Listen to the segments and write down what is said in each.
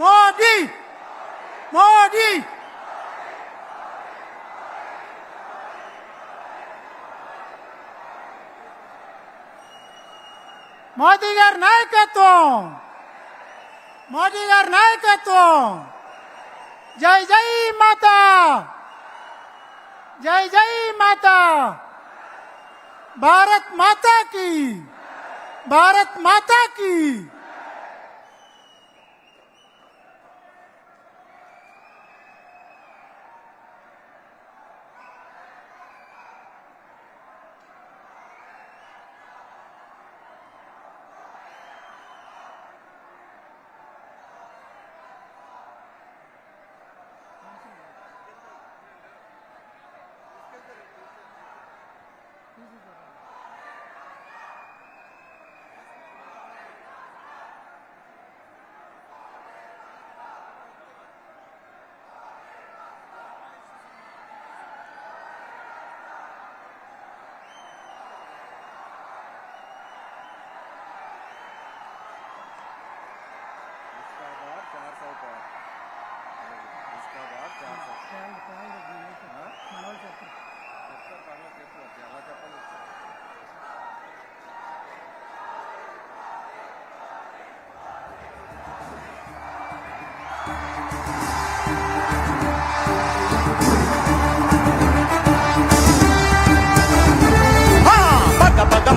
మోదీ మోదీ మోదీ గారి నాయకత్వం, మోదీ గారి నాయకత్వం. జై జై మాతా, జై జై మాతా, భారత్ మాతా की, భారత్ మాతా की.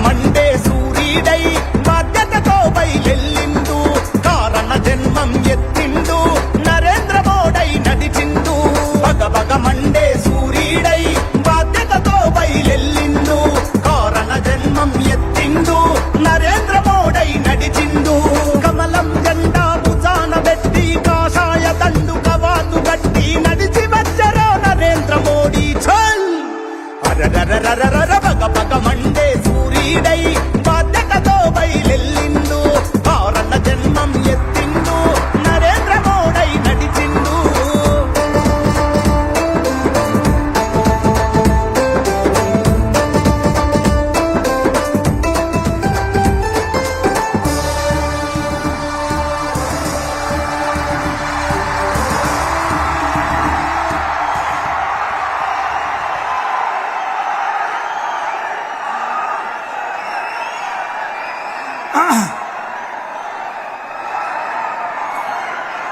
మండే సూర్యుడై బాధ్యతతో బయలెల్లిండు, కారణ జన్మం ఎత్తిండు, నరేంద్ర మోడై నడిచిండు. బగ మండే సూర్యుడై బాధ్యతతో బయలెల్లిండు, కారణ జన్మం ఎత్తిండు, నరేంద్ర మోడై నడిచిండు. కమలం జెండా భుజాన పెట్టి కాషాయ దండు కవాతు కట్టి నడిచి వచ్చరో నరేంద్ర మోడీ. చల్ అరరరరరర బగ మండే సూర్యుడై బాధ్యతతో బయలెల్లిండు, కారణ జన్మం ఎత్తిండు, నరేంద్ర మోడై నడిచిండు.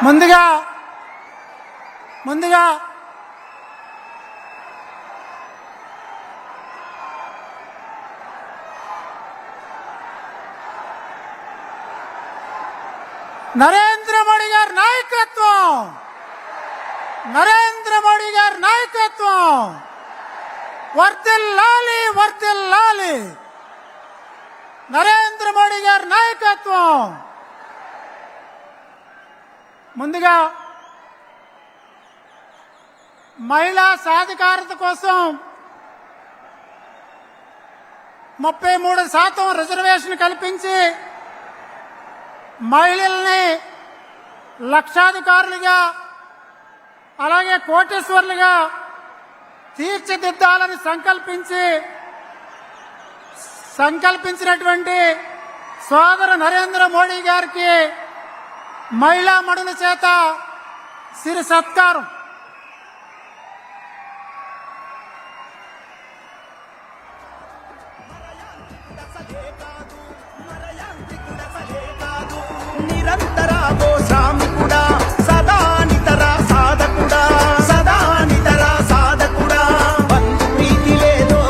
ముందుగా నరేంద్ర మోడీ గారి నాయకత్వం, నరేంద్ర మోడీ గారి నాయకత్వం వర్ధిల్లాలి, వర్ధిల్లాలి. నరేంద్ర మోడీ గారి నాయకత్వం. ముందుగా మహిళా సాధికారత కోసం 33% రిజర్వేషన్ కల్పించి మహిళల్ని లక్షాధికారులుగా అలాగే కోటీశ్వరులుగా తీర్చిదిద్దాలని సంకల్పించినటువంటి సోదరు నరేంద్ర మోడీ గారికి మహిళా మడుల చేత సిరి సత్కారం. నిరంతరా గోశ్రామికుడా, సదా నితర సాధకుడా, సదా నితర సాధకుడా. బంధు ప్రీతి లేదో,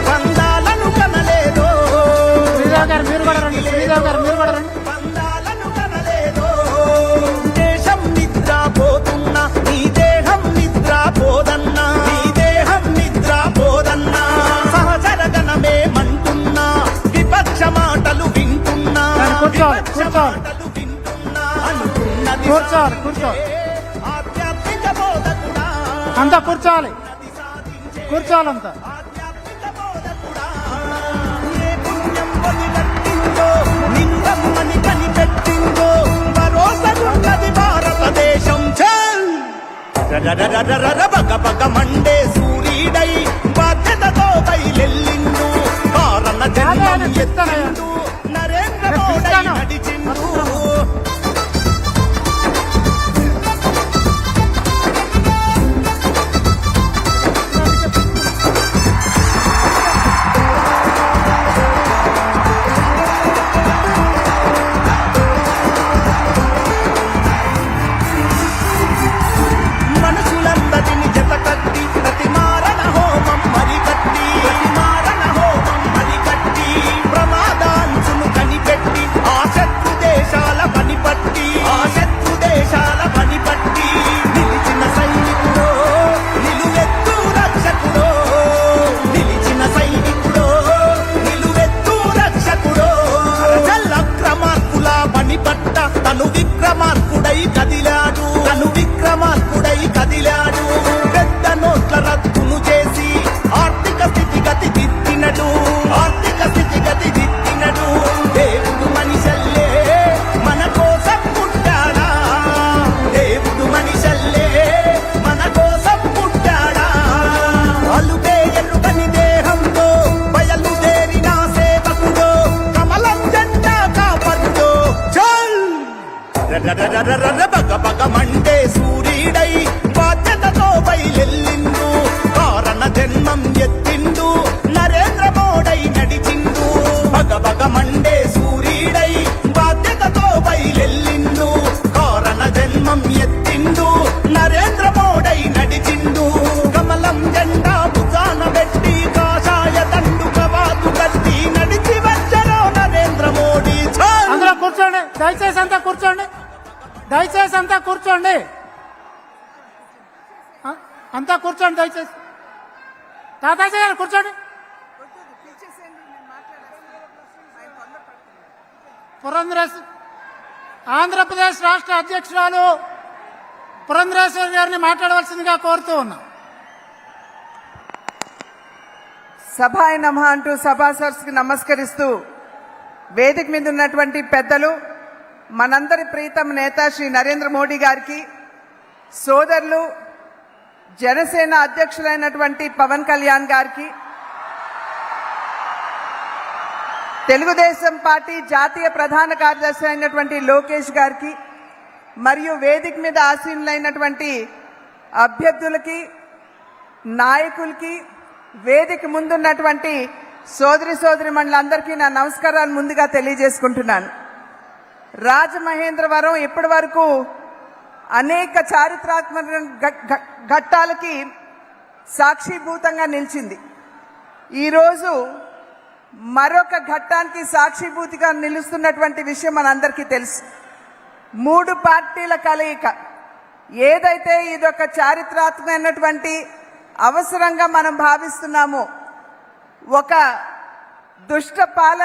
బంధాలను కనలేదో, శ్రీదేవి గారు మీరు కూడా రండి, శ్రీదేవి గారు మీరు కూడా రండి. బంధాలను కనలేదో. దేశం నిద్రపోతున్నా, నీ దేహం నిద్రపోదన్నా, నీ దేహం నిద్రపోదన్నా. సహచరగణమే మంటున్నా, విపక్ష మాటలు వింటున్నా, కూర్చోవాలి, కూర్చోవాలి, ఆధ్యాత్మిక బోధకుడా, అంతా కూర్చోవాలి, కూర్చోవాలంతా. ఆధ్యాత్మిక బోధకుడా. ఏ పుణ్యం వదిలట్టిందో, నిందమ్మని కనిపెట్టిందో, భరోసగున్నది భారతదేశం. చల్ బగ మండే సూర్యుడై బాధ్యతతో బయలెల్లిండు, కారణ జన్మం ఎత్తిండు, నరేంద్ర మోడీ నడిచిండు. కూర్చోండి, దయచేసి అంతా కూర్చోండి, అంతా కూర్చోండి దయచేసి. తాతాజీ గారు కూర్చోండి. పురంధరేశ్వరి ఆంధ్రప్రదేశ్ రాష్ట్ర అధ్యక్షురాలు పురంధరేశ్వరి గారిని మాట్లాడవలసిందిగా కోరుతూ ఉన్నా. సభాయ నమః అంటూ సభా సరస్సుకి నమస్కరిస్తూ వేదిక మీద ఉన్నటువంటి పెద్దలు, మనందరి ప్రీతం నేత శ్రీ నరేంద్ర మోడీ గారికి, సోదరులు జనసేన అధ్యక్షులైనటువంటి పవన్ కళ్యాణ్ గారికి, తెలుగుదేశం పార్టీ జాతీయ ప్రధాన కార్యదర్శి అయినటువంటి లోకేష్ గారికి, మరియు వేదిక మీద ఆసీనులైనటువంటి అభ్యర్థులకి, నాయకులకి, వేదిక ముందున్నటువంటి సోదరిమణులందరికీ నా నమస్కారాలు ముందుగా తెలియజేసుకుంటున్నాను. రాజమహేంద్రవరం ఇప్పటి వరకు అనేక చారిత్రాత్మక ఘట్టాలకి సాక్షిభూతంగా నిలిచింది. ఈరోజు మరొక ఘట్టానికి సాక్షిభూతిగా నిలుస్తున్నటువంటి విషయం మనందరికీ తెలుసు. 3 పార్టీల కలయిక ఏదైతే ఇదొక చారిత్రాత్మకమైనటువంటి అవసరంగా మనం భావిస్తున్నామో, ఒక దుష్ట పాలన